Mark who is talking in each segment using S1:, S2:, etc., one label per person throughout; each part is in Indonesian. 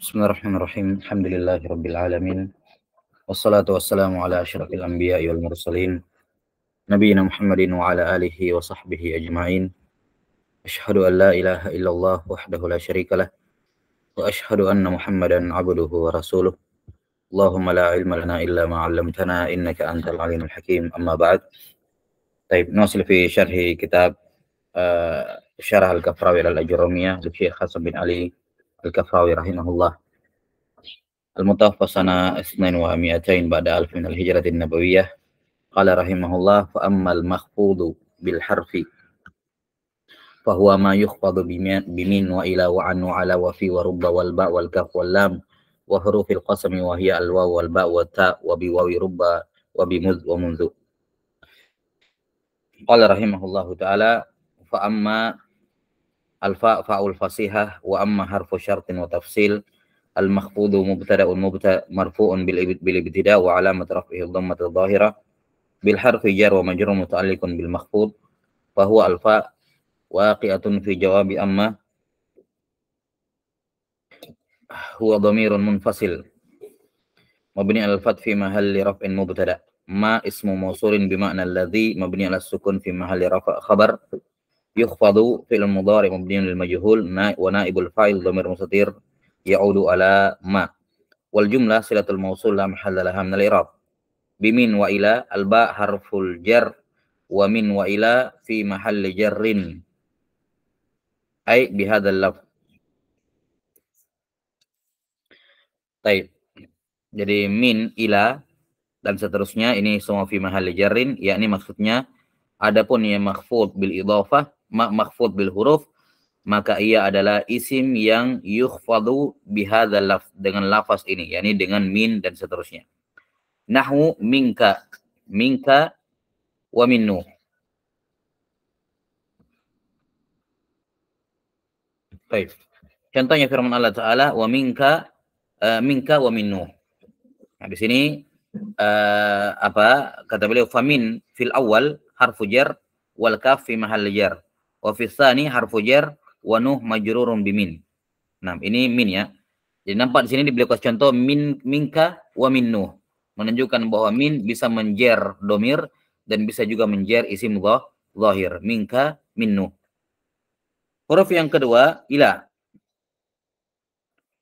S1: Bismillahirrahmanirrahim. Alhamdulillahirabbil alamin. Wassalatu wassalamu ala asyrafil anbiya'i wal mursalin nabiyina Muhammadin wa ala alihi wa sahbihi ajma'in. Asyhadu an la ilaha illallah wahdahu la syarikalah wa asyhadu anna Muhammadan abduhu wa rasuluh. Allahumma la ilma lana illa ma 'allamtana innaka antal alimul hakim. Amma ba'd. Baik, nusil fi syarhi kitab Syarah Al-Kafrawi al-Ajurumiyah li Syekh Hasan bin Ali Al-Kafrawi rahimahullah. Al-Mutawaffah sana 200 ba'da alf min al-hijrah an-nabawiyyah. Qala rahimahullah fa ammal makhfudu bil harfi fa huwa ma yukhfadu bimin wa ila wa an wa ala wa fi wa rubba wal ba wal kaf wal lam wa hurufil qasami wa hiya al waw wal ba wa ta wa bi wawi rubba wa bi muz wa munzu. Qala rahimahullahu ta'ala fa amma al-fa fa'ul fasihah wa amma harfu syartin wa tafsil al-makhfudu mubtada'un marfu'un bil ibtida' wa alamat raf'ihi dhammatu dhahirah bil harfi jar wa majrur muta'alliqun bil makhfud fa huwa al-fa waqi'atun fi jawabi amma huwa dhamirun munfasil mabni al-fath fi mahalli raf'in mubtada' ma ismu mawsulin bi ma'na alladhi mabni ala sukun fi mahalli rafa' khabar yukhfadu fi'l mudhari' mabniun lil majhul wa naibul fa'il dhamir mustatir ya'udu ala ma wal jumlah silatul mawsul la mahalla laha min al-i'rab bimin wa ila al-ba harful jar wa min wa ila fi mahalli jarrin ay bihadzal lafz. Baik. Jadi min, ila dan seterusnya ini semua fi mahalli jarrin, yakni maksudnya adapun yang makhfud bil idhafah, makhfud bil huruf, maka ia adalah isim yang yukhfadu bihadzal lafz, dengan lafaz ini, yakni dengan min dan seterusnya. Nahwu minka, minka wa minnu. Baik. Contohnya firman Allah Ta'ala wa minka wa minnu. Nah, di sini apa kata beliau, famin fil awal harfu jar wal kaf fi mahall jar wa fi tsani harfu jar wa nuh majrurun bimin. Nah, ini min ya. Jadi nampak di sini beliau kasih contoh minka wa minnu, menunjukkan bahwa min bisa menjer domir dan bisa juga menjer isim zahir, minka minnu. Huruf yang kedua ila.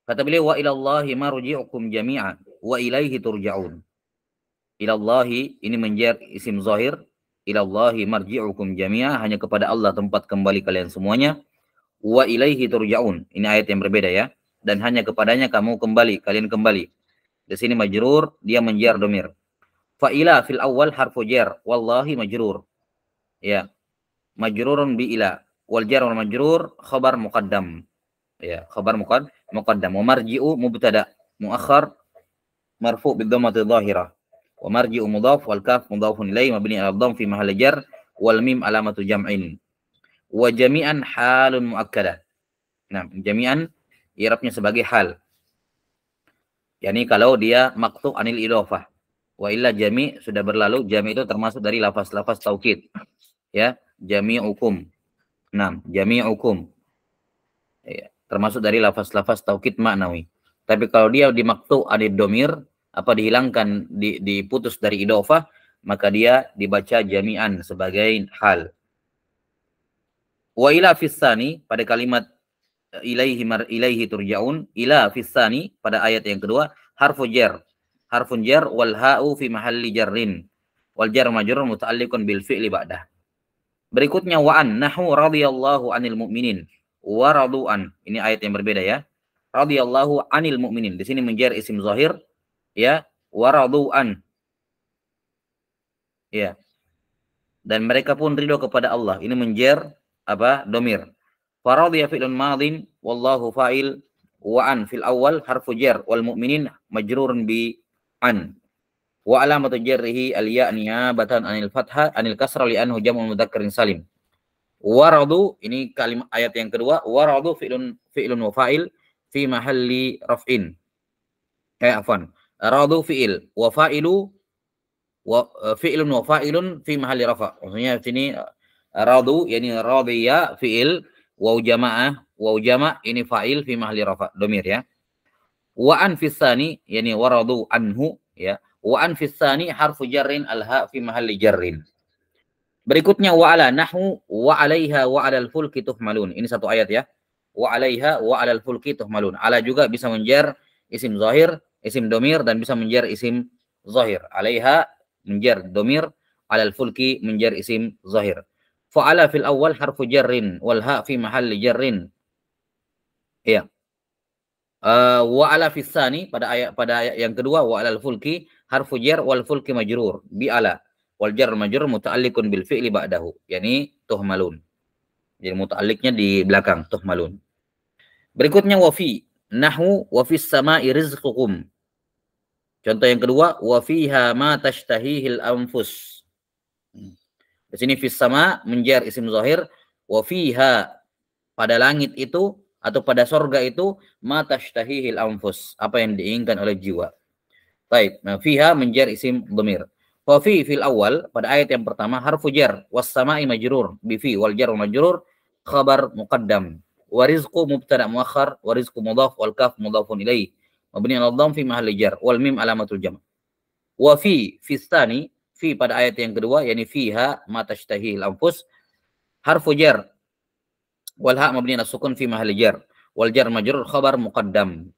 S1: Kata beliau wa ilallahi marji'ukum jami'an wa ilaihi turja'un. Ilallahi ini menjer isim zahir, ilallahi marji'ukum jami'a, hanya kepada Allah tempat kembali kalian semuanya. Wa ilaihi turja'un, ini ayat yang berbeda ya, dan hanya kepadanya kamu kembali, kalian kembali. Di sini majrur, dia menjer domir. Fa ila fil awal harfu jar, wallahi majrur. Ya, majrurun bi ila, wal jar wal majrur khabar muqaddam. Ya, khabar muqaddam. Wa marji'u mubtada muakhar marfu' bi dhammati dhahirah. Wa marji'u mudhaf wal kaf mudhafun ilaihi mabni ala dhamm fi mahalli jar wal mim alamatu jam'in. Wa jami'an halun muakkadah. Nah, jami'an i'rabnya sebagai hal. Yani kalau dia maqtu' anil idhafah. Wa illa jami' sudah berlalu, jami' itu termasuk dari lafaz-lafaz taukid. Ya, jami'ukum. Nah, jami'ukum. Ya, termasuk dari lafaz-lafaz taukid maknawi. Tapi kalau dia dimaqtu' anil domir, apa dihilangkan, diputus dari idhofah, maka dia dibaca jami'an sebagai hal. Wa ila fissani pada kalimat ilaihi turja'un, ila fissani pada ayat yang kedua harfun jar wal ha'u fi mahalli jarrin wal jar majrur muta'alliqun bil fi'li ba'dah. Berikutnya wa'an nahu radhiyallahu anil mu'minin wa radu'an, ini ayat yang berbeda ya. Radhiyallahu anil mu'minin, di sini menjar isim zahir ya, waradu'an ya, dan mereka pun ridho kepada Allah, ini menjer apa, domir. Faradhiya fi'lun madhin wallahu fa'il wa an fil awal harfu jar wal mu'minin majrurun bi an wa alamatu jarrihi al ya niyabatan anil fathah anil kasra li anhu jam'ul mudzakkarin salim. Waradu, ini kalimat ayat yang kedua, waradu fi'lun wa fa'il fi mahalli raf'in. Afwan. Radu fi'il wa fa'ilu wa fi'lun wa fa'ilun fi mahalli rafa'. Maksudnya di sini radu yani radiya fi'il, waw jamaah, waw jama' ini fa'il fi mahalli rafa', domir ya. Wa an fis tsani yani waradu anhu ya. Wa an fis tsani harfu jarrin al-ha fi mahalli jarrin. Berikutnya wa ala nahwu wa 'alaiha wa 'alal fulki tuhmalun. Ini satu ayat ya. Wa 'alaiha wa 'alal fulki tuhmalun. Ala juga bisa menjar isim zahir, isim domir dan bisa menjar isim zahir. 'Alaiha menjar domir, 'alal fulki menjar isim zahir. Fa'ala fil awal harfu jarrin wal ha fi mahalli jarrin. Ya. Wa ala fis tsani pada ayat yang kedua wa 'alal fulki harfu jar wal fulki majrur bi ala. Wal jar majrur muta'alliqun bil fi'li ba'dahu, yani tuhmalun. Jadi muta'alliqnya di belakang tuhmalun. Berikutnya wa fi nahwu wa fis sama'i rizqukum. Contoh yang kedua wa fiha ma tashtahihil anfus. Di sini fis sama menjar isim zahir, wa fiha pada langit itu atau pada sorga itu ma tashtahihil anfus, apa yang diinginkan oleh jiwa. Baik, nah fiha menjar isim dhamir. Wa fi fil awal pada ayat yang pertama harfu jar was sama'i majrur bi fi wal jar majrur khabar muqaddam wa rizqu mubtada muakhar wa rizqu mudhaf wal kaf mudhafun ilaih mabni 'ala dhamm fi mahalli jar wal mim alamatul jam'. Wa fi tsani fi pada ayat yang kedua yakni fiha ma tashtahil anfus harfu jar wal ha mabni 'ala sukun fi mahalli jar wal jar majrur khabar muqaddam.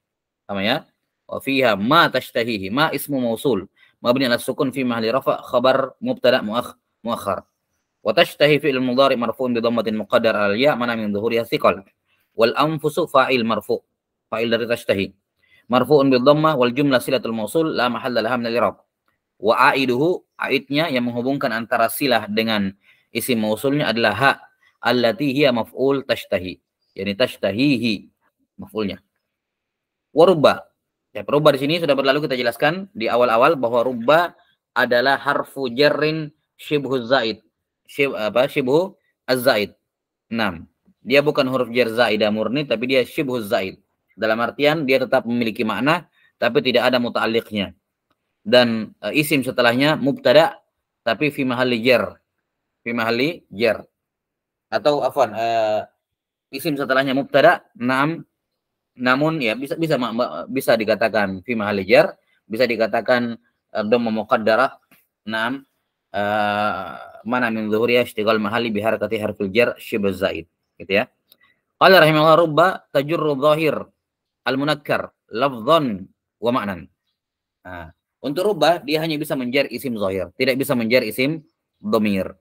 S1: Sama ya? Wa fiha ma tashtahihi ma ismu mausul mabni 'ala sukun fi mahalli rafa khabar mubtada muakhar. Wa tashtahi fi'il mudhari' marfu'un bi dhammatin muqaddar 'ala al-ya' mana min dhuhuriha thiqal. Wal anfusu fa'il marfu'. Fa'il dari tashtahi. Marfu'un bil dhammah wal jumlah silatul mausul la mahalla laha min al-i'rab. Wa aiduhu aidnya yang menghubungkan antara silah dengan isim mausulnya adalah ha allati hiya maf'ul tashtahi. Yani tashtahihi maf'ulnya. Wa rubba. Ya, rubba di sini sudah berlalu kita jelaskan di awal-awal bahwa rubba adalah harfu jarrin syibhu zaid. Syibhu az-zaid. 6. Dia bukan huruf jar zaidah murni tapi dia syibhu zaid. Dalam artian dia tetap memiliki makna tapi tidak ada muta'alliqnya. Dan isim setelahnya mubtada tapi fi mahalli jar. Fi mahalli jar. Atau afwan, isim setelahnya mubtada, 6. Namun ya bisa dikatakan fi mahalli jar, bisa dikatakan dhamma muqaddarah. 6. Mana min dhuhuriya ishtighal mahalli bi harakati harfil jar syibh zaid, gitu ya. Qala rahimahullah rubba tajurru dhahir al-munakkar lafdhan wa ma'nan. Nah, untuk rubba dia hanya bisa menjar isim zahir, tidak bisa menjar isim dhamir.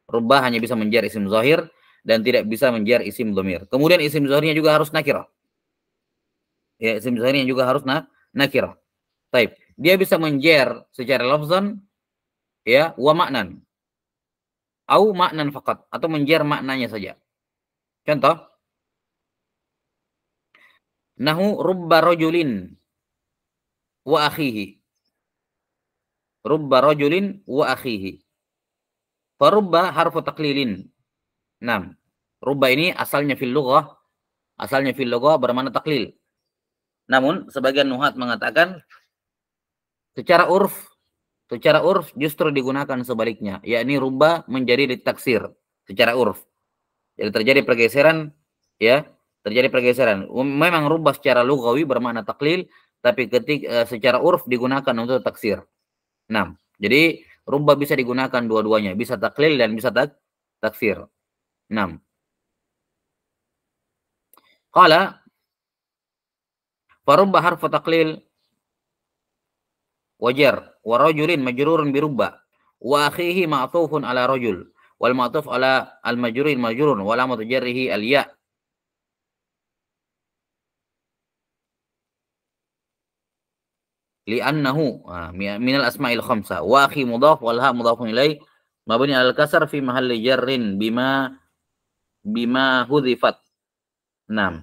S1: Rubba hanya bisa menjar isim zahir dan tidak bisa menjar isim dhamir. Kemudian isim zahirnya juga harus nakirah. Ya, isim zahirnya juga harus nakirah. Baik, dia bisa menjar secara lafzan ya wa maknan. Au maknan faqat atau menjar maknanya saja. Contoh nahu rubba rajulin wa akhihi. Rubba rajulin wa akhihi. Farubba harfu taqlilin. 6. Rubba ini asalnya fil lughah bermakna taklil. Namun sebagian nuhat mengatakan secara urf justru digunakan sebaliknya, yakni rubba menjadi ditaksir secara urf. Jadi terjadi pergeseran ya, Memang rubba secara lughawi bermakna taklil, tapi secara urf digunakan untuk taksir. 6. Jadi rubba bisa digunakan dua-duanya, bisa taklil dan bisa taksir. 6. Qala farubba harfu taqlil wajar wa rajulin majrurun bi rubba wa akhihi ma'thufun ala rajul wal ma'thuf ala al majrurin majrurun wa lamatu jarrihi al ya. Li'annahu min al asma'il khamsa wa akhi mudhaf wal ha mudhafun ilaih mabni al kasar fi mahalli jarrin bima hudhifat. 6.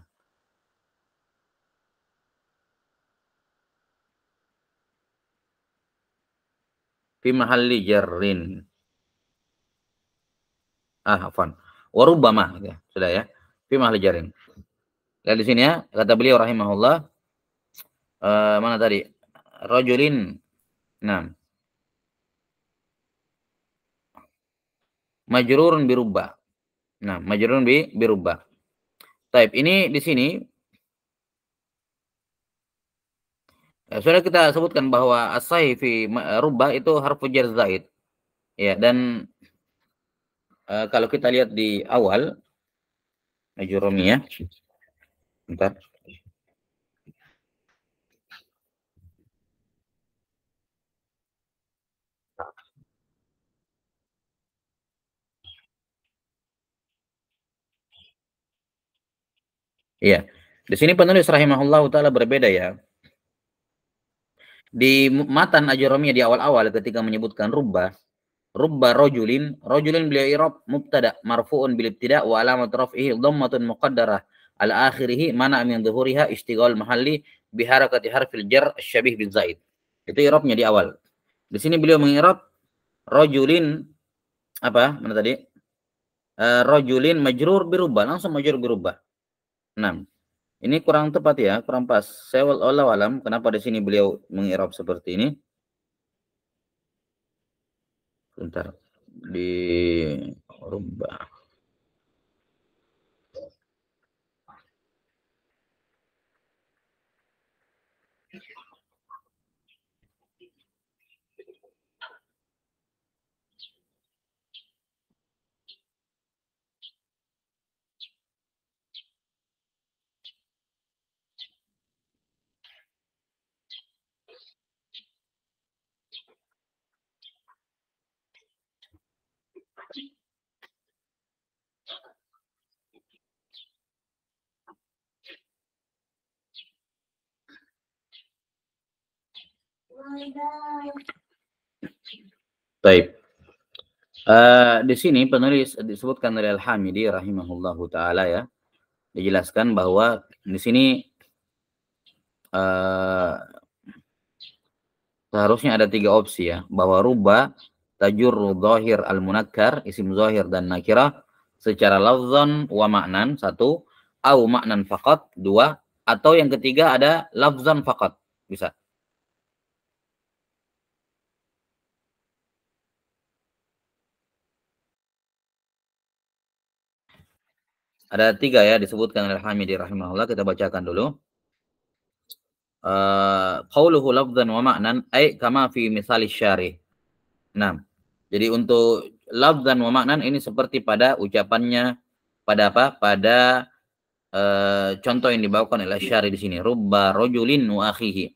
S1: Fi mahalli jarrin. Afwan. Wa rubbama ya, sudah ya. Fi mahalli jarrin. Lihat di sini ya, kata beliau rahimahullah mana tadi? Rajulin. 6. Majrurun bi rubba. Nah, majrurun bi rubba. Taib, ini di sini Sudah kita sebutkan bahwa as-sahih fi rubba itu harfu jar zaid. Ya, dan kalau kita lihat di awal Ajurumiyah, bentar. Iya. Di sini penulis rahimahullah taala berbeda ya. Di matan Ajurumiyah di awal-awal ketika menyebutkan rubba rajulin beliau i'rab mubtada marfu'un bil ibtida wa alamat raf'ihi dhammatun muqaddarah ala akhirih mana min dhuhuriha istighal mahalli bi harakati harfil jar syabih bil zaid. Itu i'rabnya di awal. Di sini beliau mengi'rab rajulin apa? Mana tadi? Rajulin majrur birubba, langsung majrur birubba. 6. Ini kurang tepat ya, kurang pas. Saya wallahu alam kenapa di sini beliau mengi'rab seperti ini. Bentar. Di rubba. Baik. Di sini penulis disebutkan oleh Al-Hamidi rahimahullahu taala ya, dijelaskan bahwa di sini seharusnya ada 3 opsi ya, bahwa rubba tajurru dhahir al-munakkar, isim zahir dan nakirah secara lafzan wa ma'nan 1, au ma'nan faqat 2, atau yang ketiga ada lafzan faqat, bisa. Ada 3 ya disebutkan oleh Hamidi rahimahullah, kita bacakan dulu. Qauluhu lafzan wa ma'nan ay kama fi misal syarih. Nah, jadi untuk lafzan wa ma'nan ini seperti pada ucapannya pada apa? Pada contoh yang dibawakan oleh syarih di sini. Rubba rajulin wa akhihi.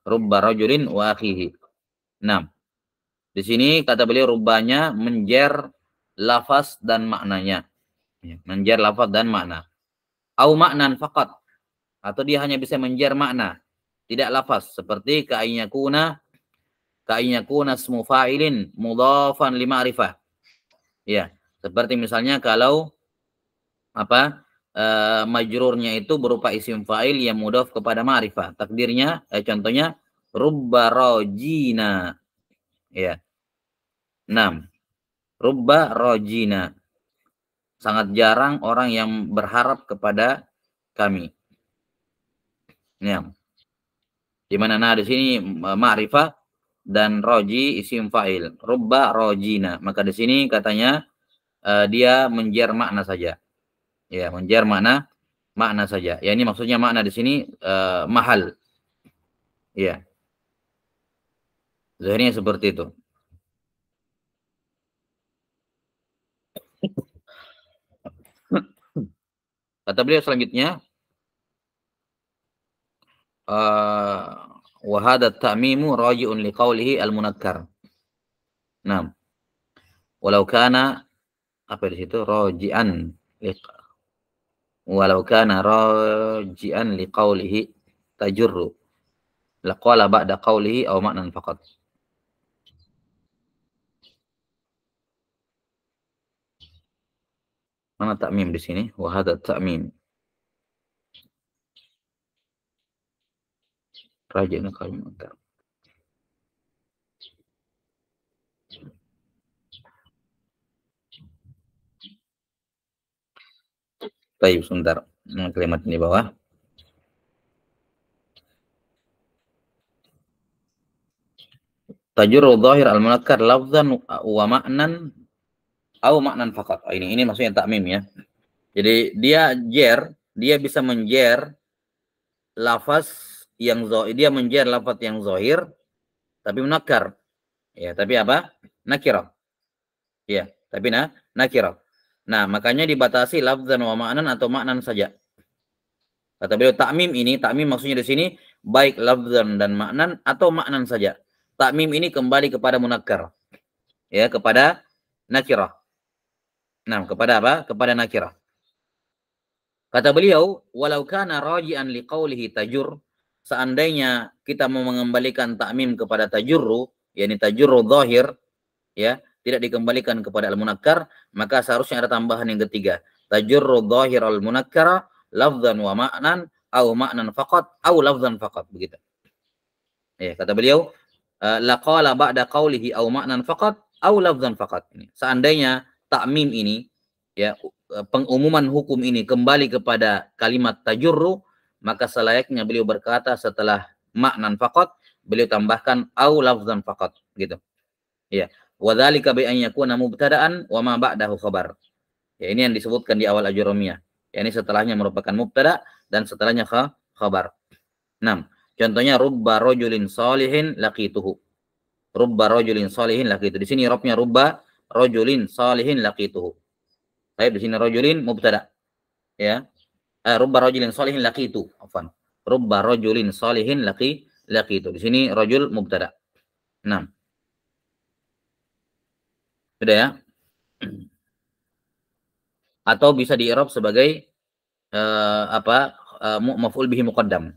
S1: Rubba rajulin wa akhihi. Nah, di sini kata beliau rubbanya menjer lafaz dan maknanya. Menjer lafaz dan makna. Au maknan faqat, atau dia hanya bisa menjer makna, tidak lafaz, seperti ka'ayyakuna ismu fa'ilin mudhafan li ma'rifah. Ya, seperti misalnya kalau apa? Majrurnya itu berupa isim fa'il yang mudhaf kepada ma'rifah. Takdirnya contohnya rubba rajina. Ya. 6. Rubba rajina. Sangat jarang orang yang berharap kepada kami. Ya. Di mana nah di sini ma'rifah dan roji isim fa'il. Rubba rojina. Maka di sini katanya dia menjer makna saja. Ya, menjer makna saja. Ya, ini maksudnya makna di sini mahal. Ya. Zahirnya seperti itu. Kata beliau selanjutnya wa hadha ta'mimu raji'un liqaulihi al-munakkar. Nah, walau kana apa di situ raji'an walau kana raji'an liqaulihi tajurru laqala ba'da qaulihi aw ma'nan faqat. Mana takmim di sini? Wa hadha ta'mim. Raji'un liqaulihi. Baik, sebentar. Kalimat ini bawah. Tajurru dhahir al-munakkar lafzan wa ma'nan au ma'nan faqat. Ini maksudnya takmim ya. Jadi dia bisa menjer lafaz yang zahir, dia menjer lafaz yang zahir tapi munakkar. Ya, tapi apa? Nakirah. Ya, tapi nakirah. Nah, makanya dibatasi lafzan wa ma'nan atau maknan saja. Kata beliau takmim ini, takmim maksudnya di sini baik lafzan dan maknan atau maknan saja. Takmim ini kembali kepada munakkar. Ya, kepada nakirah. Nah, kepada apa? Kepada nakirah. Kata beliau, walau kana raji'an liqaulihi tajur, seandainya kita mau mengembalikan takmim kepada tajurru, yakni tajurru zahir, ya, tidak dikembalikan kepada al-munakkar, maka seharusnya ada tambahan yang ketiga. Tajurru zahir al-munakkara lafzan wa ma'nan au ma'nan faqat au lafzan faqat, begitu. Ya, kata beliau, laqala ba'da qaulihi au ma'nan faqat au lafzan faqat. Seandainya takmim ini, ya, pengumuman hukum ini kembali kepada kalimat tajurru, maka selayaknya beliau berkata setelah maknan faqat, beliau tambahkan au lafzan faqat, gitu. Ya, wa dzalika bi an yakuna mubtada'an wa ma ba'dahu khabar. Ya, ini yang disebutkan di awal Ajurumiyah. Ya, ini setelahnya merupakan mubtada dan setelahnya khabar. 6. Contohnya rubba rajulin salihin laqituhu. Rubba rajulin salihin laqituhu. Di sini robnya rubba rajulin salihin laqituhu. Baik, di sini rajulin mubtada. Ya. Rubba rajulin salihin laqitu. Afwan. Rubba rajulin salihin laqitu. Di sini rajul mubtada. 6. Sudah ya? Atau bisa di-i'rab sebagai maf'ul bihi muqaddam.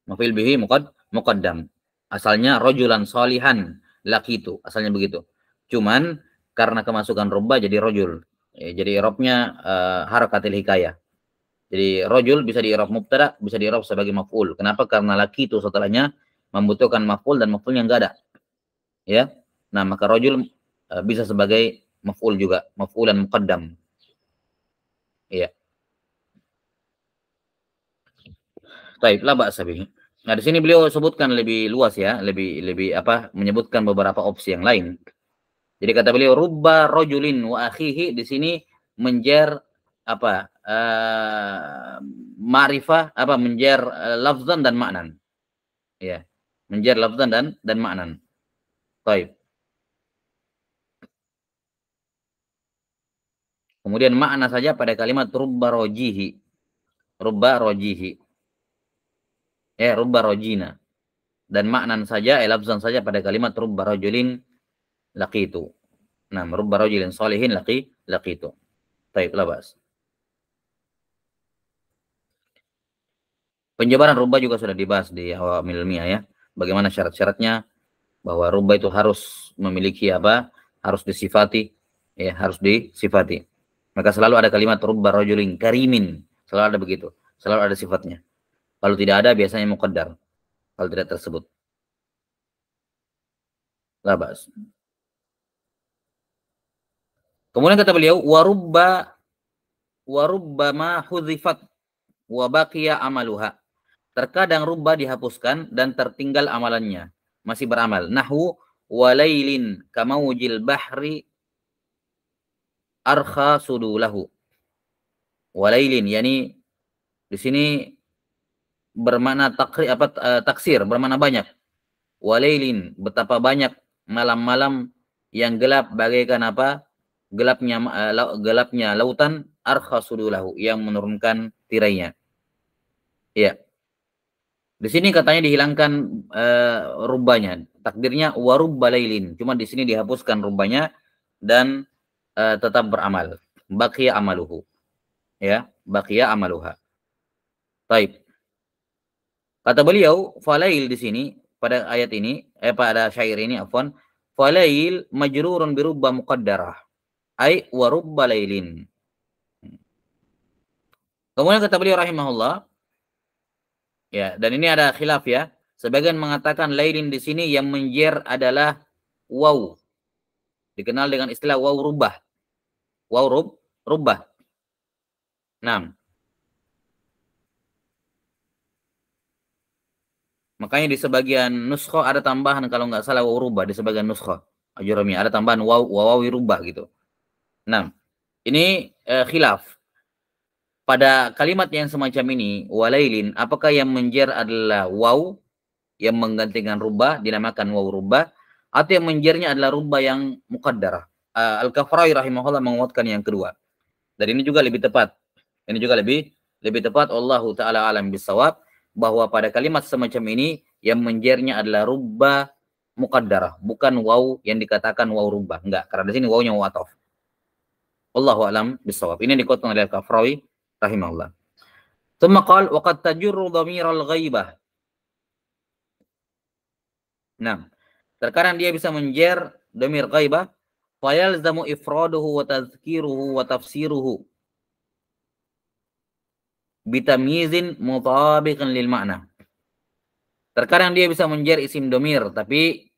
S1: Maf'ul bihi muqaddam. Asalnya rajulan salihan laqitu. Asalnya begitu. Cuman karena kemasukan rubba jadi rajul. Ya, jadi i'rabnya harakatil hikayah. Jadi rajul bisa di-i'rab mubtada, bisa di-i'rab sebagai maf'ul. Kenapa? Karena laqitu setelahnya membutuhkan maf'ul dan maf'ulnya enggak ada. Ya. Nah, maka rajul bisa sebagai maf'ul juga, maf'ulan muqaddam. Iya. Baik, la ba'sa bihi. Nah, di sini beliau sebutkan lebih luas ya, lebih menyebutkan beberapa opsi yang lain. Jadi kata beliau rubba rajulin wa akhihi, di sini menjer ma'rifah menjer lafzan dan maknan. Ya. Menjer lafzan dan maknan. Baik. Kemudian makna saja pada kalimat rubba rojihi. Rubba rojihi. Rubba rojina. Dan maknan saja, lafzan saja pada kalimat rubba rajulin laqitu. Nah, rubba rajulin salihin laqitu. Baik, labas. Penjabaran rubba juga sudah dibahas di awamil ilmiah ya. Bagaimana syarat-syaratnya bahwa rubba itu harus memiliki harus disifati, ya, harus disifati. Maka selalu ada kalimat rubba rajulin karimin, selalu ada begitu, selalu ada sifatnya. Kalau tidak ada biasanya muqaddar. Kalau tidak tersebut. Labas. Kemudian kata beliau warubbama hudzifat wa baqiya amaluha. Terkadang rubba dihapuskan dan tertinggal amalannya, masih beramal. Nahwu walailin kamaujil bahri arkha sudulahu. Walailin yani di sini bermakna taksir, bermakna banyak. Walailin, betapa banyak malam-malam yang gelap bagaikan gelapnya lautan, arkha sudulahu, yang menurunkan tirainya. Ya. Di sini katanya dihilangkan rubbanya. Takdirnya warubba lailin. Cuma di sini dihapuskan rubbanya dan tetap beramal. Baqiya amaluhu. Ya, baqiya amaluha. Baik. Kata beliau, falail di sini pada ayat ini, pada syair ini afwan, falail majrurun bi rubba muqaddarah. Ai wa rubba lailin. Kemudian kata beliau rahimahullah, ya, dan ini ada khilaf ya. Sebagian mengatakan lailin di sini yang menjer adalah waw. Dikenal dengan istilah waw rubah. Waw rubah. 6. Makanya di sebagian nuskho ada tambahan kalau nggak salah waw rubah di sebagian nuskho. Ajurumiyah ada tambahan wawi rubah gitu. 6. Ini khilaf. pada kalimat yang semacam ini, walailin, apakah yang menjer adalah waw yang menggantikan rubah, dinamakan waw rubah, atau yang menjernya adalah rubah yang muqaddarah? Al-Kafrawi rahimahullah menguatkan yang kedua. Dan ini juga lebih tepat. Ini juga lebih tepat. Allahu taala alam bisawab, bahwa pada kalimat semacam ini yang menjernya adalah rubah muqaddarah, bukan waw yang dikatakan waw rubah. Enggak, karena di sini wawnya waw ataf. Allahu alam bisawab. Ini dikutip oleh Al-Kafrawi rahimahullah. Tsumma qala wa qad tajurru dhamiral ghaibah. Nah, terkadang dia bisa menjer dhamir ghaibah, fa yalzamu ifraduhu wa tadhkiruhu wa tafsiruhu bitamyizin mutabiqan lil ma'na. Terkadang dia bisa menjer isim dhamir, tapi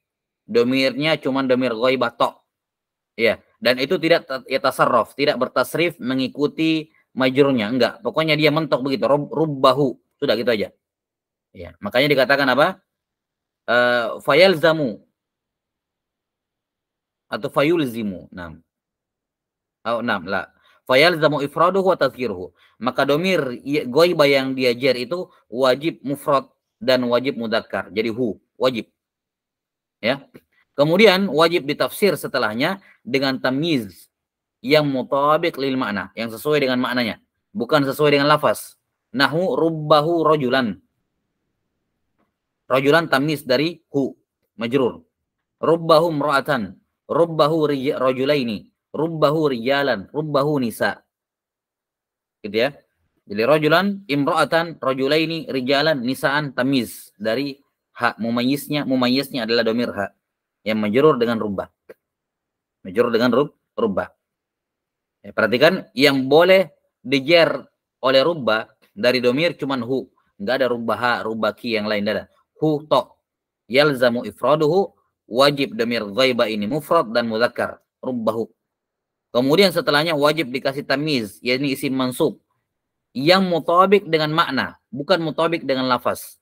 S1: dhamirnya cuma dhamir ghaibah tok. Ya, dan itu tidak yatasarraf, tidak bertasrif mengikuti majrurnya, enggak. Pokoknya dia mentok begitu, rubbahu, sudah gitu aja. Ya, makanya dikatakan apa? Fayalzamu atau fayulzimu. Nah. Oh, nah, la. Fayalzamu ifraduhu wa tadhkiruhu. Maka domir ghaibah yang dia jar itu wajib mufrad dan wajib mudzakkar. Jadi wajib. Ya. Kemudian wajib ditafsir setelahnya dengan tamyiz yang mutabiq lil makna, yang sesuai dengan maknanya, bukan sesuai dengan lafaz. Nahu rubbahu rajulan. Rajulan tamyiz dari majrur. Rubbahu imra'atan, rubbahu rajulaini, rubbahu rijalan, rubbahu nisa. Gitu ya. Jadi rajulan, imra'atan, rajulaini, rijalan, nisaan, tamyiz dari mumayyiznya adalah domir yang majrur dengan rubbah. Majrur dengan rubbah. Ya, perhatikan, yang boleh dijer oleh rubbah dari domir cuman enggak ada rubbah rubbaki yang lain, ada. Tok. Yalzamu ifraduhu, wajib domir ghaibah ini mufrad dan mudzakkar, rubbahu. Kemudian setelahnya wajib dikasih tamyiz, yakni isim mansub yang mutabik dengan makna, bukan mutabik dengan lafaz.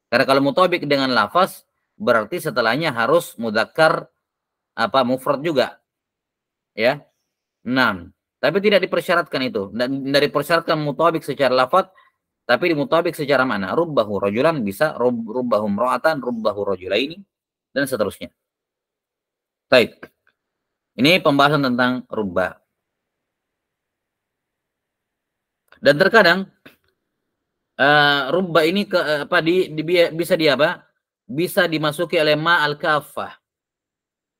S1: Karena kalau mutabik dengan lafaz berarti setelahnya harus mudzakkar mufrad juga. Ya. 6. Tapi tidak dipersyaratkan itu. Dan dari persyaratkan mutabik secara lafaz, tapi dimutabik secara makna. Rubbahu rajulan bisa, rubbahu imra'atan, rubbahu rajulaini, dan seterusnya. Baik. Ini pembahasan tentang rubbah. Dan terkadang rubbah ini bisa bisa dimasuki oleh ma al-kafah.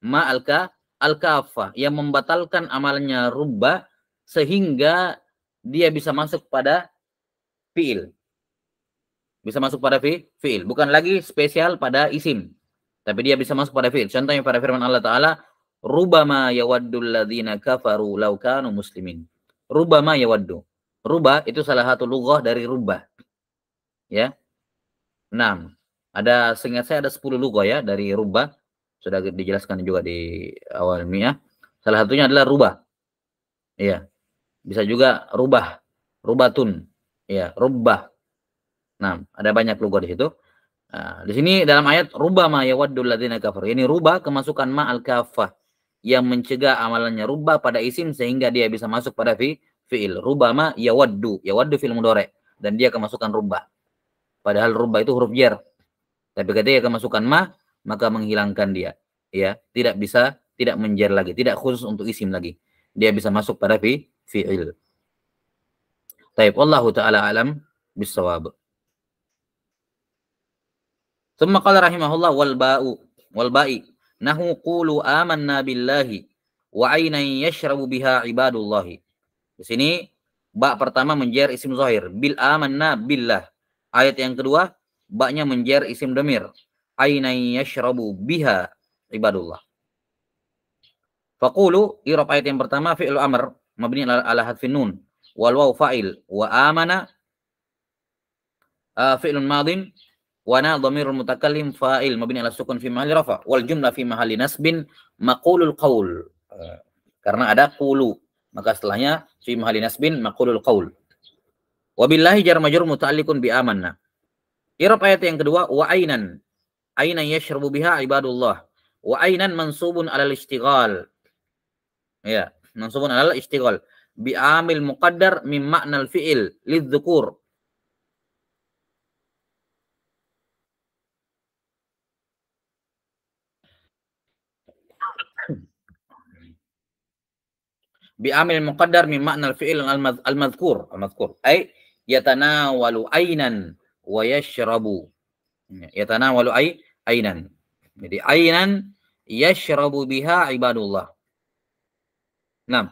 S1: Ma al-kafah yang membatalkan amalnya rubbah sehingga dia bisa masuk pada fi'il. Bisa masuk pada fi'il, bukan lagi spesial pada isim, tapi dia bisa masuk pada fi'il. Contohnya pada firman Allah Ta'ala, rubama yawaddul ladzina kafaru law kanu muslimin. Rubama yawaddu. Rubah itu salah satu lughah dari rubbah. Ya. 6. Seingat saya ada 10 lughah ya dari rubbah. Sudah dijelaskan juga di awal ilmiah. Salah satunya adalah rubah. Iya. Bisa juga rubah, rubatun. Ya, rubbah. Nah, ada banyak lughah di situ. Nah, di sini dalam ayat rubama yawaddul ladzina kafaru. Ini rubah kemasukan ma al-kafah yang mencegah amalannya rubah pada isim sehingga dia bisa masuk pada fi'il. Rubama yawaddu. Yawaddu fi'il mudhari' dan dia kemasukan rubah. Padahal rubah itu huruf jar. Tapi ketika dia kemasukan ma, maka menghilangkan dia. Ya, tidak menjer lagi, tidak khusus untuk isim lagi. Dia bisa masuk pada fi'il. Taib, wallahu ta'ala alam bisawab. Tsumma qala rahimahullah wal ba'i nahu qulu amanna billahi wa aynan yashrabu biha ibadullahi. Di sini ba pertama menjer isim zahir, bil amanna billah. Ayat yang kedua ba-nya menjer isim dhamir, aynan yashrabu biha ibadullah. Faqulu, i'rab ayat yang pertama fi'il amr mabni ala hadfin nun wal waw fa'il wa amana fi'lun madin wa na dhamirul mutakallim fa'il mabni ala sukun fi mahalli rafa wal jumlah fi mahalli nasbin maqulul qaul. Karena ada qulu, maka setelahnya fi mahalli nasbin maqulul qaul. Wa billahi jar majrur muta'alliqun bi amanna. I'rab ayat yang kedua wa aynan yashrabu biha ibadullah. Wa aynan mansubun alal istighal. Ya, mansubun alal istighal. bi'amil muqaddar min ma'nal fi'il lidzukur. Bi'amil muqaddar min ma'nal fi'il al-madhkur. Ay yatanawalu aynan wa yashrabu. Yatanawalu aynan. Jadi aynan yashrabu biha ibadullah. Nah,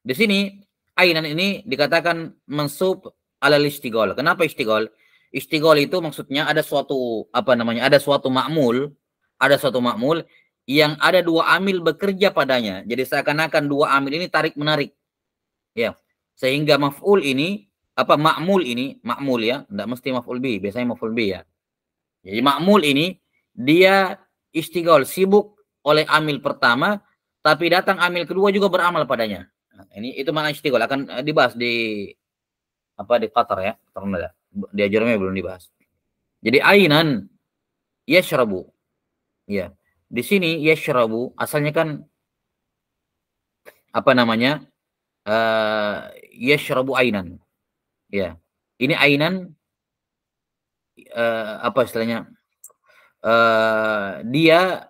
S1: di sini ainan ini dikatakan mansub alal istighol. Kenapa istighol? Istighol itu maksudnya ada suatu apa namanya? Ada suatu makmul yang ada dua amil bekerja padanya. Jadi seakan-akan dua amil ini tarik menarik. Ya. Sehingga maf'ul ini makmul ya, enggak mesti maf'ul bi, biasanya maf'ul bi ya. Jadi makmul ini dia istighol, sibuk oleh amil pertama, tapi datang amil kedua juga beramal padanya. Nah, ini itu makna istighol, akan dibahas di di Qatar ya, karena di ajarnya belum dibahas. Jadi ainan yashrabu. Ya. Di sini yashrabu asalnya kan yashrabu ainan. Ya. Ini ainan apa istilahnya? Dia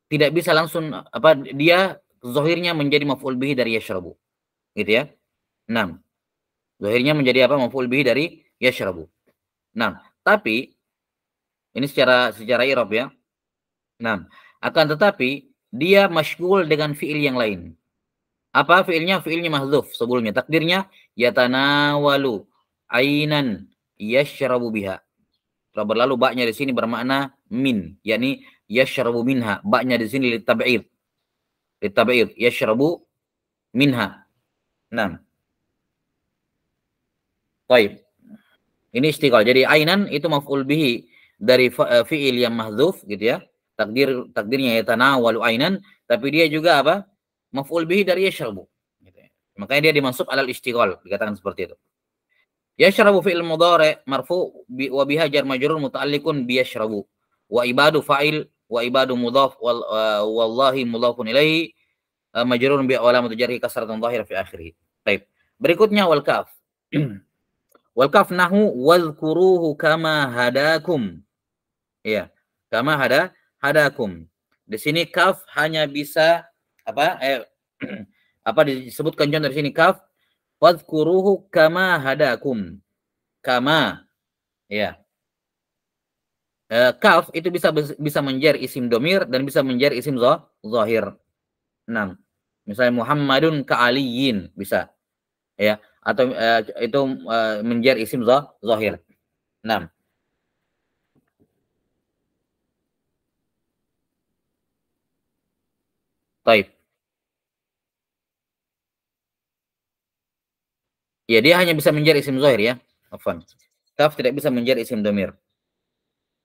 S1: tidak bisa langsung dia zahirnya menjadi maf'ul bihi dari yashrabu. Gitu ya. 6. Zahirnya menjadi maf'ul bihi dari yashrabu. Nah, tapi ini secara i'rab ya. Nah, akan tetapi dia masyghul dengan fiil yang lain. Apa fiilnya? Fiilnya mahdzuf sebelumnya. Takdirnya yatanawalu ainan yashrabu biha. Telah berlalu baknya di sini bermakna min, yakni yashrabu minha. Baknya di sini litab'id. Litab'id yashrabu minha. Nah. Baik. Ini istiqal. Jadi ainan itu maf'ul bihi dari fiil yang mahdzuf gitu ya. Takdirnya yatanawalu ainan, tapi dia juga maf'ul bihi dari yashrabu gitu ya. Makanya dia dimansub alal istiqal, dikatakan seperti itu. Yashrabu fi'il mudhari' marfu' wa biha jar majrur muta'alliqun bi yashrabu. Wa ibadu fa'il wa ibadu mudhaf wallahi mudhafun ilaihi majrurun bi alamati jarri kasratan dhahirah fi akhirih. Baik. Berikutnya wal kaf. Wal kaf nahu wadhkuruhu kama hadakum. Ya, kama hadakum. Di sini kaf hanya bisa disebutkan contoh di sini kaf wadhkuruhu kama hadakum. Kama ya. Kaf itu bisa menjar isim domir dan bisa menjar isim zahir. 6. Misalnya Muhammadun ka'aliyin bisa. Ya, atau itu menjar isim zahir. 6. Baik. Ya, dia hanya bisa menjar isim zahir ya. Afwan. Kaf tidak bisa menjar isim domir.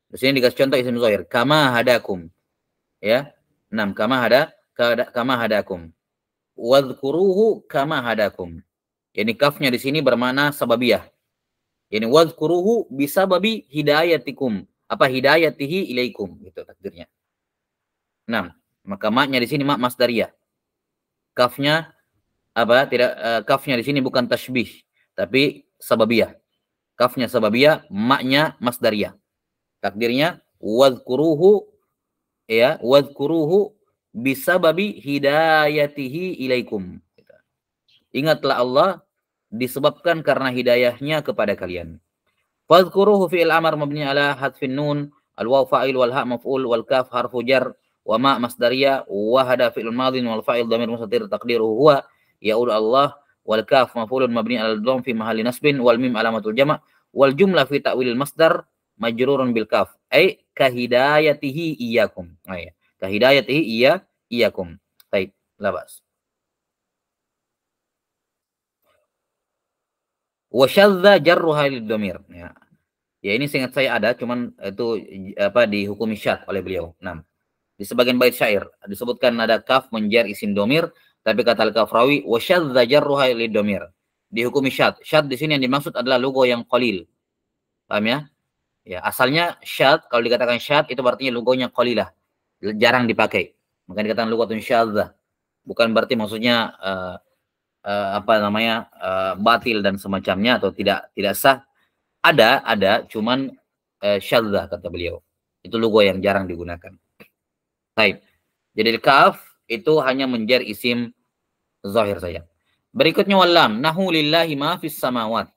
S1: Di sini dikasih contoh isim zahir. Kama hadakum. Ya. 6. Kama hadakum. Wadhkuruhu kama hadakum. Yani kafnya di sini bermakna sababiyah. Yani wadhkuruhu bisababi hidayatikum. Hidayatihi ilaikum. Gitu takdirnya. 6. Maka maknya di sini mak masdariyah. Kafnya kafnya di sini bukan tasbih, tapi sababiyah. Kafnya sababiyah, maknya masdariyah. Takdirnya wadhkuruhu ya, wadhkuruhu bisababi hidayatihi ilaikum. Ingatlah Allah disebabkan karena hidayahnya kepada kalian. Wadhkuruhu fi'il amar mabni ala hadfin nun, al-waw fa'il wal ha maf'ul wal kaf harfu jar wa ma masdariyah wa hada fi'il madhin wal fa'il dhamir mustatir taqdiruhu huwa ya'ul Allah wal kaf maf'ulun mabni ala dhamma fi mahalli nasbin wal mim alamatul jama' wal jumlah fi ta'wilil masdar majrurun bil kaf ay kahidayatihi iyyakum. Ya. Kahidayatihi iyyakum. Baik, labas. Wa syadza jarruha lid dhamir. Ya. Ya ini seingat saya ada, cuman itu dihukumi syadz oleh beliau. 6. Di sebagian bait syair disebutkan ada kaf menjar isim domir, tapi kata al-Kafrawi wa syadza jarruha lid dhamir. Dihukumi syadz. Syadz di sini yang dimaksud adalah logo yang qalil. Paham ya? Ya, asalnya syadz, kalau dikatakan syadz itu artinya logonya qalilah, jarang dipakai. Maka dikatakan lugatun syadzah. Bukan berarti maksudnya apa namanya batil dan semacamnya atau tidak sah. Ada, cuman syadzah kata beliau. Itu logo yang jarang digunakan. Baik. Jadi kaf itu hanya menjar isim zahir saja. Berikutnya walam nahu lillahi ma fis samawat.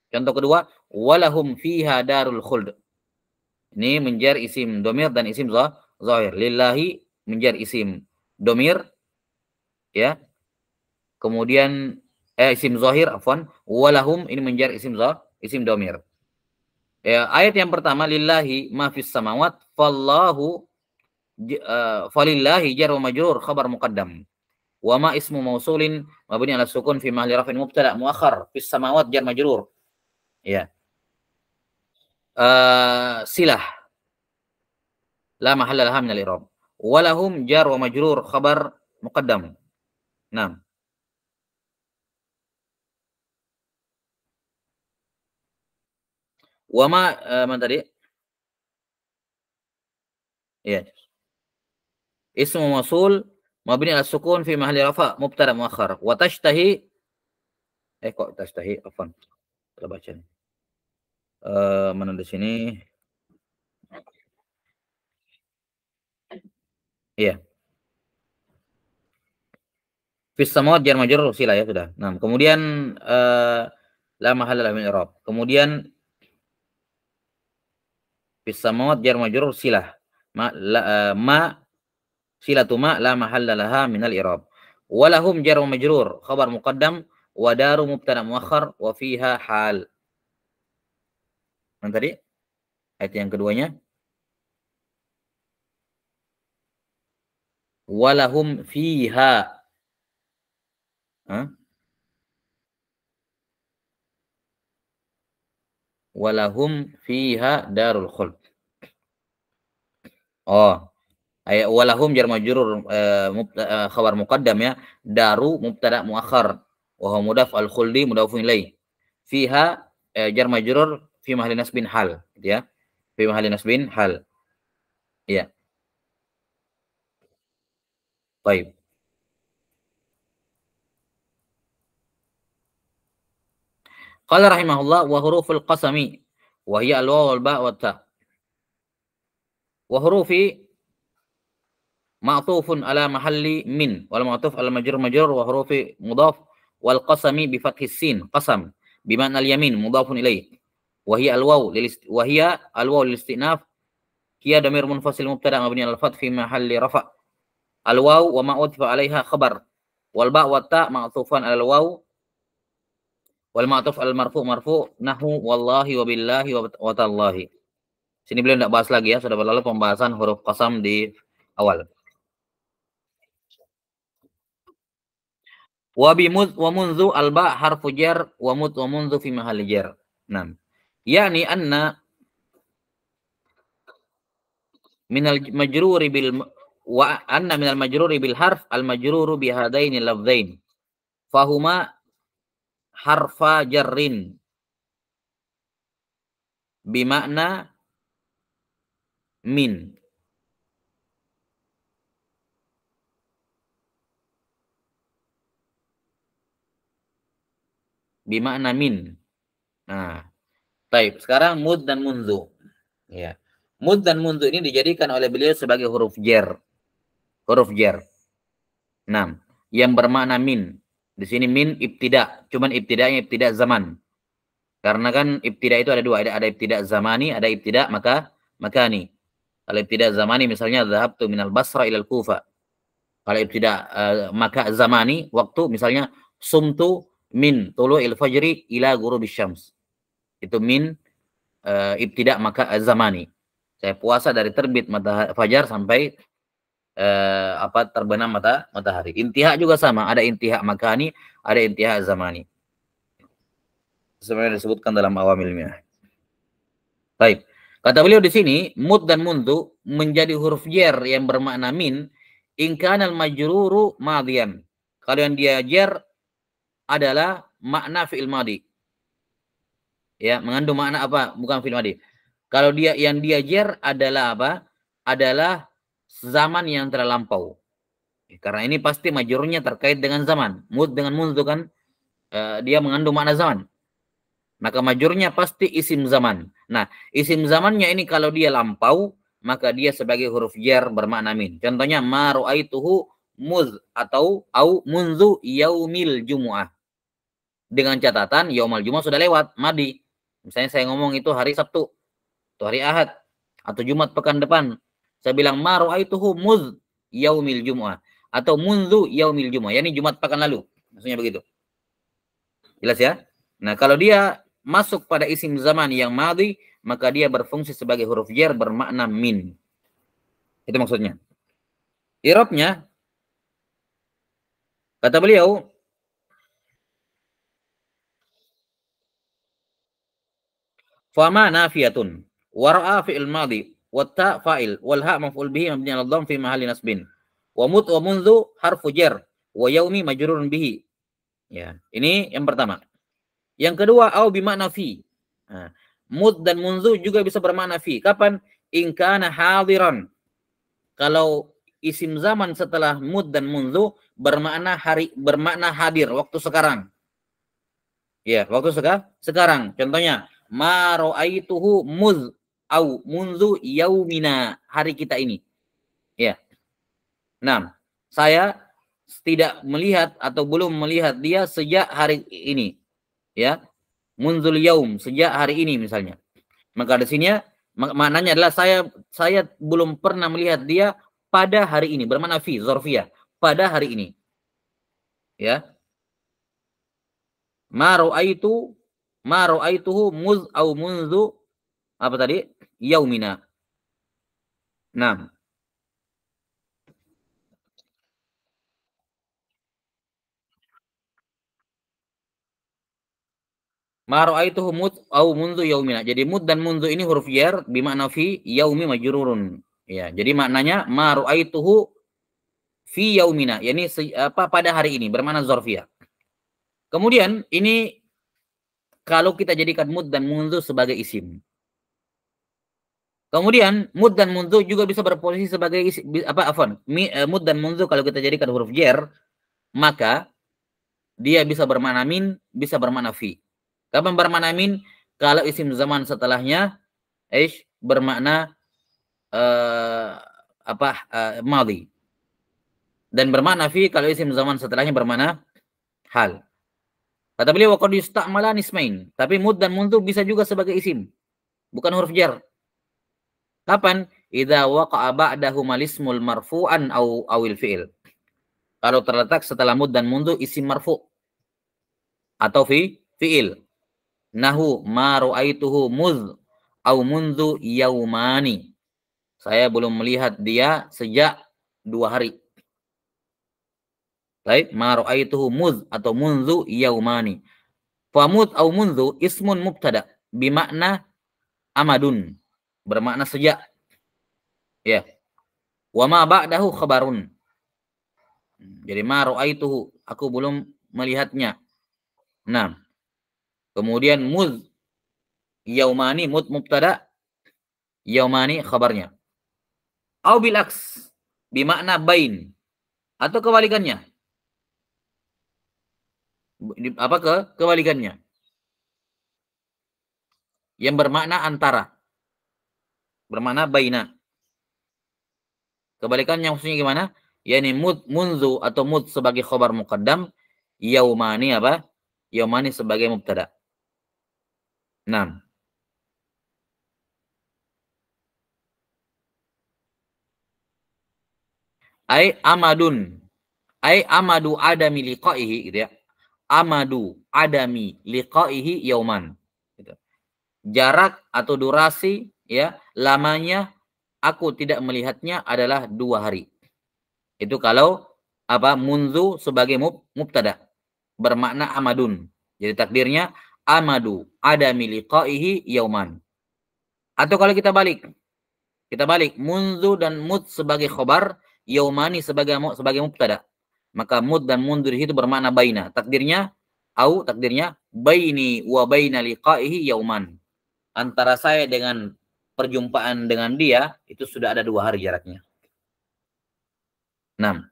S1: Contoh kedua, walahum fiha darul khuld. Ini menjar isim domir dan isim zahir. Lillahi menjar isim domir, ya. Kemudian isim zahir, afwan. Walahum ini menjar isim domir. Ya, ayat yang pertama lillahi ma fis samawat fallahu falillahi jar wa majrur khabar muqaddam. Wa ma ismu mausulin mabni ala sukun fi mahli raf'in mubtada muakhar fis samawat jar majrur. Ya. Silah la mahalla laha min al-i'rab. Wa lahum jar wa majrur khabar muqaddam. Naam. Wa ma man tadi? Ya. Ismu mausul mabni ala sukun fi mahalli rafa mubtada muakhar. Wa tashtahi kok tashtahi afwan. Kita baca nih. Mana di sini? Iya. Fis samawat jar majrur silah ya sudah. Nah, kemudian la mahalla min i'rab. Kemudian fis samawat jar majrur silah. Ma silatu ma la mahalla laha min al-i'rab. Walahum jar majrur khabar muqaddam wa daru mubtada muakhar wa fiha hal. Yang tadi ayat yang keduanya walahum fiha walahum fiha darul khuld. Oh, ayat walahum jar majrur khabar muqaddam ya, daru mubtada muakhar wa huwa mudaf al khuldi mudafun ilaih. Fiha jar majrur fi mahalli nasbin hal, gitu ya. Fi mahalli nasbin hal. Iya. Baik. Qala rahimahullah wa huruful qasami wa hiya al-waw wal ba' wa ta. Wa hurufi ma'tufun ala mahalli min wal ma'tuf ala majrur majrur wa hurufi mudaf wal qasami bi fathis sin qasam bi ma'na al yamin mudafun ilaih wa hiya al waw lil istinaf hiya damir munfasil mubtada mabni al fath fi mahalli rafa al waw wa ma udfa alaiha khabar wal ba' wa ta ma'tufan al waw wal ma'tuf al marfu nahu wallahi wa billahi wa tallahi. Sini beliau tidak bahas lagi ya, sudah berlalu pembahasan huruf qasam di awal. Wa bimud wa munzu alba harfu jar wa mud wa munzu fi mahalli jar. Naam. Yani anna minal majruri bil wa anna minal majruri bil harf al majruru bi hadaini lafzain. Fahuma harfa jarrin bimakna min. Bimakna min. Nah, baik. Sekarang mud dan munzu. Ya. Mud dan munzu ini dijadikan oleh beliau sebagai huruf jar. Huruf jar. Nah, yang bermakna min. Di sini min ibtida. Cuman ibtidanya ibtida zaman. Karena kan ibtida itu ada dua. Ada ibtida zamani, ada ibtida makani. Kalau ibtida zamani misalnya dhahabtu minal Basra ilal Kufa. Kalau ibtida maka zamani waktu misalnya sumtu min tulu'il fajri ila ghurubisy syams. Itu min ibtida maka zamani. Saya puasa dari terbit fajar sampai terbenam matahari. Intihak juga sama, ada intihak makani, ada intihak zamani. Sebenarnya disebutkan dalam awamilnya. Baik. Kata beliau di sini, mud dan mundu menjadi huruf jar yang bermakna min in kana al-majruru madhiyan. Kalau yang dia jar adalah makna fi'il madi. Ya, mengandung makna apa? Bukan fi'il madi. Kalau yang dia jar adalah apa? Adalah zaman yang telah lampau. Karena ini pasti majrurnya terkait dengan zaman. Mud dengan mundu kan dia mengandung makna zaman. Maka majrurnya pasti isim zaman. Nah, isim zamannya ini kalau dia lampau, maka dia sebagai huruf jar bermakna min. Contohnya ma ra'aituhu muz atau au munzu yaumil jumu'ah. Dengan catatan yaumul jumu'ah sudah lewat, madi. Misalnya saya ngomong itu hari Sabtu, atau hari Ahad, atau Jumat pekan depan. Saya bilang ma ra'aituhu muz yaumil jumu'ah atau munzu yaumil jumu'ah. Yani Jumat pekan lalu. Maksudnya begitu. Jelas ya? Nah, kalau dia masuk pada isim zaman yang madhi, maka dia berfungsi sebagai huruf jar bermakna min. Itu maksudnya. I'rabnya kata beliau fama nafiyatun wa ra'a fi'il madhi wa ta fa'il wal ha maf'ul bihi mabni 'ala dhamm fi mahalli nasbin. Wa mut wa munzu harfu jar wa yaumi majrurun bihi. Ya, ini yang pertama. Yang kedua au bimakna fi. Nah, mud dan munzu juga bisa bermakna fi. Kapan? In kana hadiran. Kalau isim zaman setelah mud dan munzu bermakna hari, bermakna hadir, waktu sekarang. Ya, waktu sekarang. Contohnya, ma ra'aituhu muz au munzu yaumina, hari kita ini. Ya. Nah, saya tidak melihat atau belum melihat dia sejak hari ini. Ya. Munzul yaum, sejak hari ini misalnya. Maka di sini maknanya adalah saya belum pernah melihat dia pada hari ini, bermakna fi, zorfiyah, pada hari ini. Ya. Ma ra'aituhu muz au munzu apa tadi? Yaumina. Nah, ma ra'aituhu muz au munzu yaumina. Jadi mud dan munzu ini huruf jar bermakna fi, yaumi majrurun. Ya, jadi maknanya ma ra'aituhu fi yaumina, yakni apa pada hari ini, bermakna zorfiyah. Kemudian ini kalau kita jadikan mud dan mundu sebagai isim. Kemudian mud dan mundu juga bisa berposisi sebagai isim, apa afwan, mud dan mundu kalau kita jadikan huruf jar, maka dia bisa bermakna min, bisa bermakna fi. Kapan bermakna min? Kalau isim zaman setelahnya bermakna madhi. Dan bermakna fi kalau isim zaman setelahnya bermakna hal. Kata beliau waqad yusta'mala nismain, tapi mud dan mundu bisa juga sebagai isim, bukan huruf jar. Kapan? Idza waqa'a ba'dahu malismul marfu'an awil fi'il. Kalau terletak setelah mud dan mundu isim marfu atau fi'il. Nahu ma ra'aituhu muz au mundu yaumani. Saya belum melihat dia sejak 2 hari. Baik, ma ra'aituhu muz atau mundu yaumani. Famud au mundu ismun mubtada bimakna amadun. Bermakna sejak. Ya. Wa ma ba'dahu khabarun. Jadi ma ra'aituhu, aku belum melihatnya. Nah, kemudian muz yaumani mud mubtada, yaumani khabarnya. Au bil aks bimakna bain atau kebalikannya. Apa kebalikannya? Yang bermakna antara. Bermakna baina. Kebalikannya maksudnya gimana? Yani mud munzu atau mud sebagai khabar muqaddam, yaumani apa? Yaumani sebagai mubtada. Nah, ai amadun. Ai amadu adami liqaihi gitu ya. Amadu adami liqaihi yauman. Gitu. Jarak atau durasi ya, lamanya aku tidak melihatnya adalah 2 hari. Itu kalau apa munzu sebagai mubtada bermakna amadun. Jadi takdirnya amadu adami liqaihi yauman. Atau kalau kita balik munzu dan mud sebagai khobar, yaumani sebagai mubtada. Maka mud dan mundur itu bermakna baina. Takdirnya baini wa baina liqaihi yauman. Antara saya dengan perjumpaan dengan dia itu sudah ada 2 hari jaraknya. 6.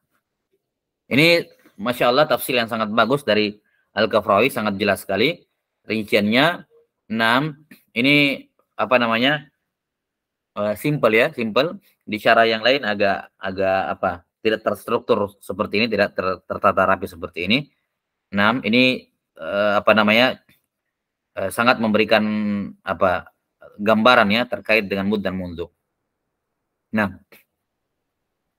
S1: Ini Masya Allah tafsir yang sangat bagus dari Al-Kafrawi, sangat jelas sekali. Rinciannya 6. Ini apa namanya? Simple ya, simple. Di cara yang lain agak apa? Tidak terstruktur seperti ini, tidak tertata rapi seperti ini. 6. Ini apa namanya? Sangat memberikan apa? Gambaran ya terkait dengan mud dan mundu. Nah,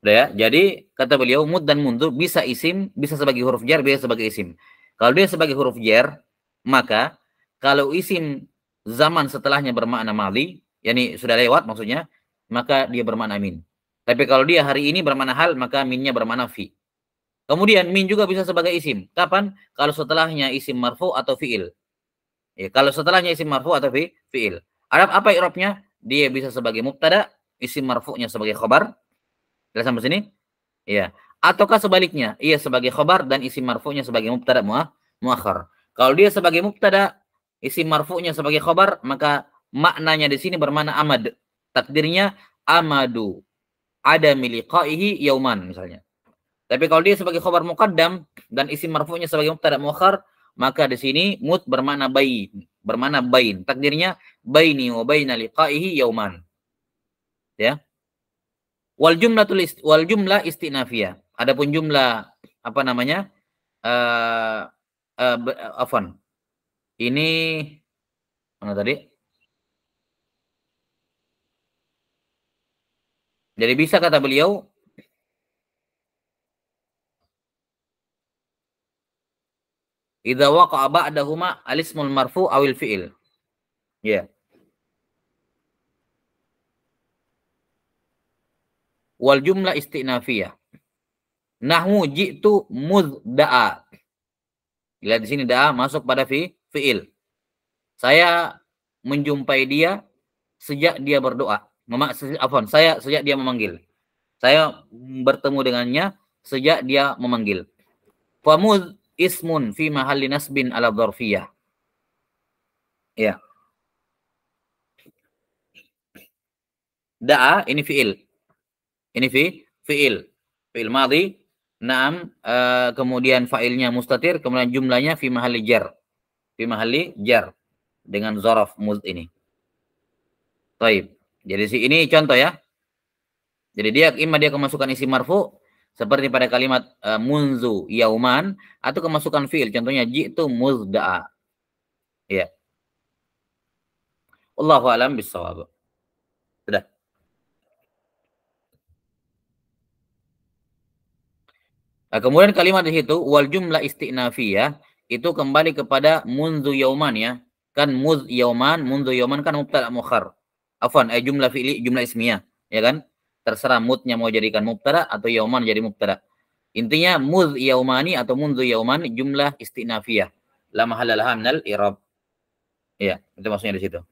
S1: udah ya. Jadi kata beliau mud dan mundu bisa isim, bisa sebagai huruf jar, bisa sebagai isim. Kalau dia sebagai huruf jar, maka kalau isim zaman setelahnya bermakna mali, yakni sudah lewat maksudnya, maka dia bermakna min. Tapi kalau dia hari ini bermakna hal, maka minnya bermakna fi. Kemudian min juga bisa sebagai isim. Kapan? Kalau setelahnya isim marfu atau fiil. Ya, kalau setelahnya isim marfu atau fiil. Apa i'rabnya? Dia bisa sebagai mubtada, isim marfu'nya sebagai khobar. Jelas sampai sini? Iya. Ataukah sebaliknya? Ia sebagai khobar dan isim marfu'nya sebagai mubtada muakhar. Kalau dia sebagai mubtada, isim marfu'nya sebagai khobar, maka maknanya di sini bermakna amad. Takdirnya amadu ada miliqaihi yauman misalnya. Tapi kalau dia sebagai khobar muqaddam dan isim marfu'nya sebagai mubtada muakhar, maka di sini mut bermakna bain, bermakna bain. Takdirnya baini wa baina liqaihi yauman. Ya. Wal jumlah istinafiyah. Adapun jumlah apa namanya? Afwan. Ini mana tadi? Jadi bisa kata beliau idza waqa'a ba'dahuma al-ismul marfu' awil fi'il. Ya. Wal jumlah istinafiyah. Nahwu ji'tu mudda'a. Lihat di sini da'a masuk pada fi'il. Saya menjumpai dia sejak dia berdoa. Saya sejak dia memanggil. Saya bertemu dengannya sejak dia memanggil. Famud ismun fi mahalli nasbin ala dzarfiyah. Ya. Da'a ini fi'il. Ini fi'il. Fi'il madhi. Naam, kemudian fa'ilnya mustatir, kemudian jumlahnya fi mahalli jar. Fi mahalli jar dengan zaraf mud ini. Baik. Jadi ini contoh ya. Jadi dia kemasukan isim marfu seperti pada kalimat munzu yauman atau kemasukan fi'il, contohnya ji'tu muzda'a. Ya. Allahu a'lam bissawab. Sudah. Nah, kemudian kalimat di situ wal jumlah istinafiyah itu kembali kepada munzu yauman ya. Kan muz yauman, munzu yauman kan mubtada muakhar. Afwan, jumlah fi'li, jumlah ismiyah, ya kan? Terserah mudnya mau jadikan mubtada atau yauman jadi mubtada. Intinya muz yaumani atau munzu yauman jumlah istinafiyah. La mahalla laha minal i'rab. Ya, itu maksudnya di situ.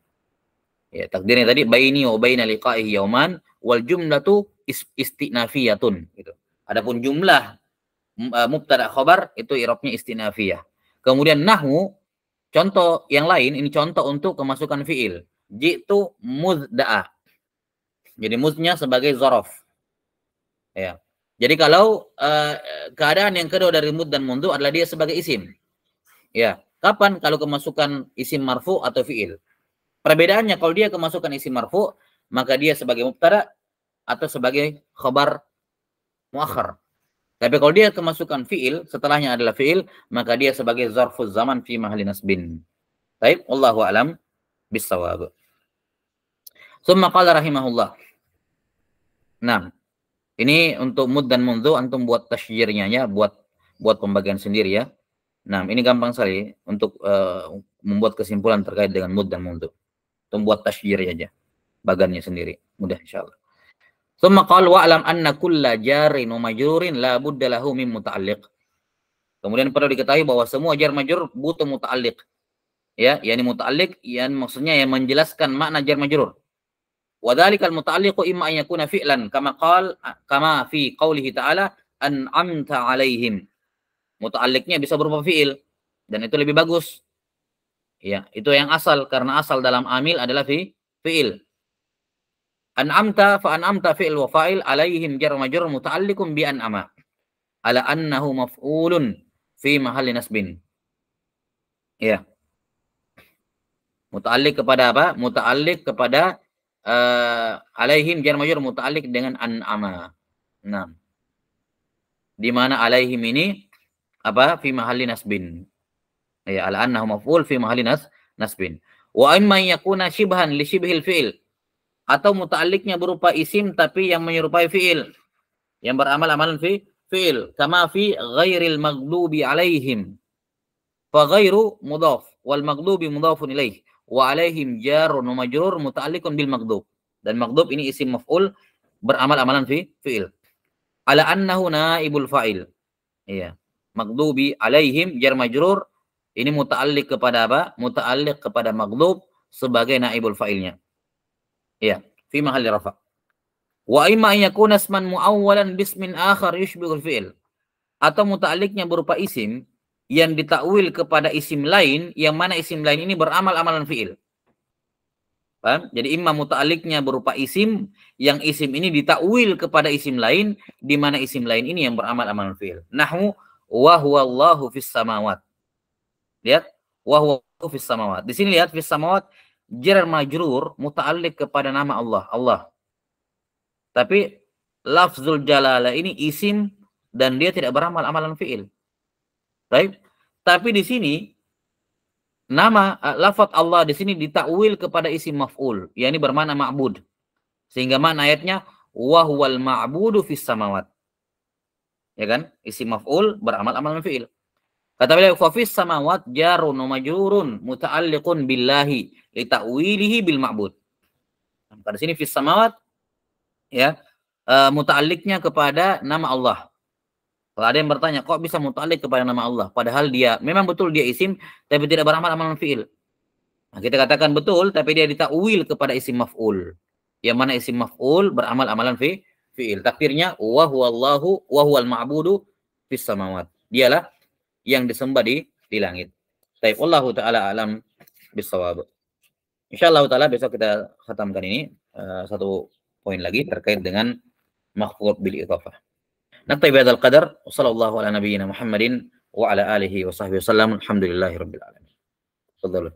S1: Ya, takdirnya tadi baini wa baina liqa'ihi yauman wal jumlatu istinafiyatun gitu. Adapun jumlah mubtada khabar itu i'rabnya istinafiyah. Kemudian nahwu contoh yang lain, ini contoh untuk kemasukan fiil. Jitu mudda'a. Jadi mudnya sebagai zorof. Ya. Jadi kalau keadaan yang kedua dari mud dan mundu adalah dia sebagai isim. Ya. Kapan? Kalau kemasukan isim marfu atau fiil. Perbedaannya kalau dia kemasukan isim marfu, maka dia sebagai mubtada atau sebagai khabar muakhar. Tapi kalau dia kemasukan fiil, setelahnya adalah fiil, maka dia sebagai zarfuz zaman fi mahalli nasbin. Baik, wallahu a'lam bissawab. Summa qala rahimahullah. Nah, ini untuk mud dan mundu antum buat tasyirnya ya, buat pembagian sendiri ya. Nah, ini gampang sekali untuk membuat kesimpulan terkait dengan mud dan mundu. Antum buat tasyir aja, bagannya sendiri. Mudah insyaallah. Summa qala wa'lam anna kulla jarin wa majrurin la budda lahu min muta'alliq. Kemudian perlu diketahui bahwa semua jar majrur butuh muta'alliq. Ya, yakni muta'alliq yang maksudnya yang menjelaskan makna jar majrur. Wa dzalikal muta'alliqu imma an yakuna fi'lan kama fi qoulihi ta'ala an'amta 'alaihim. Muta'alliqnya bisa berupa fi'il dan itu lebih bagus. Ya, itu yang asal karena asal dalam amil adalah fi'il. An'amta fa an'amta fi'il wa fa'il 'alaihim jar majrur muta'alliqun bi an'ama. ala annahu maf'ulun fi mahalli nasbin. Ya. Muta'alliq kepada apa? Muta'alliq kepada alaihim jar majrur muta'alliq dengan an'ama. Nah, di mana alaihim ini apa? Fi mahalli nasbin. Ya, ala annahu maf'ul fi mahalli nasbin. Wa imma yakuna shibhan li shibhil fi'il. Atau muta'alliqnya berupa isim tapi yang menyerupai fi'il. Yang beramal amalan fi'il. Kama fi ghairil maghdubi alaihim. Fa ghairu mudhaf wal maghdubi mudhafun ilaih. Wa alaihim jarun wa majrur muta'alliqun bil maghdub. Dan maghdub ini isim maf'ul beramal amalan fi'il. Ala annahu naibul fa'il. Iya. Maghdubi alaihim jar majrur ini muta'alliq kepada apa? Muta'alliq kepada maghdub sebagai naibul fa'ilnya. Iya, fi mahalli rafa'. Wa imma an yakuna isman muawwalan bismin akhar yushbihul fi'il. Atau muta'alliqnya berupa isim yang ditakwil kepada isim lain, yang mana isim lain ini beramal amalan fi'il. Paham? Jadi imma muta'alliqnya berupa isim, yang isim ini ditakwil kepada isim lain, di mana isim lain ini yang beramal amalan fi'il. Nahwu wa huwa Allahu fis samawat. Lihat, wa huwa Allahu fis samawat. Di sini lihat fis samawat jar majrur muta'alliq kepada nama Allah, Allah. Tapi lafzul jalalah ini isim dan dia tidak beramal amalan fi'il. Baik. Tapi di sini nama lafaz Allah di sini ditakwil kepada isim maf'ul, yakni bermakna ma'bud. Sehingga makna ayatnya wa huwal ma'budu fis samawat. Ya kan? Isim maf'ul beramal amalan fi'il. Kata beliau fa fis samawat jarun wa majrurun muta'alliqun billahi li ta'wilihi bil ma'bud. Pada sini fis samawat ya muta'alliqnya kepada nama Allah. Kalau ada yang bertanya, kok bisa muta'alliq kepada nama Allah? Padahal dia, memang betul dia isim, tapi tidak beramal amalan fi'il. Nah, kita katakan betul, tapi dia ditakwil kepada isim maf'ul. Yang mana isim maf'ul beramal amalan fi'il. Takdirnya, wa huwallahu wa huwal ma'budu fis samawat. Dialah yang disembah di langit. Baik, wallahu ta'ala alam bisawab. Insyaallah ta'ala besok kita khatamkan ini. Satu poin lagi terkait dengan makhfud bil idhafah. نكتفي بهذا القدر وصلى الله على نبينا محمد وعلى آله وصحبه وسلم الحمد لله رب العالمين. تفضلوا.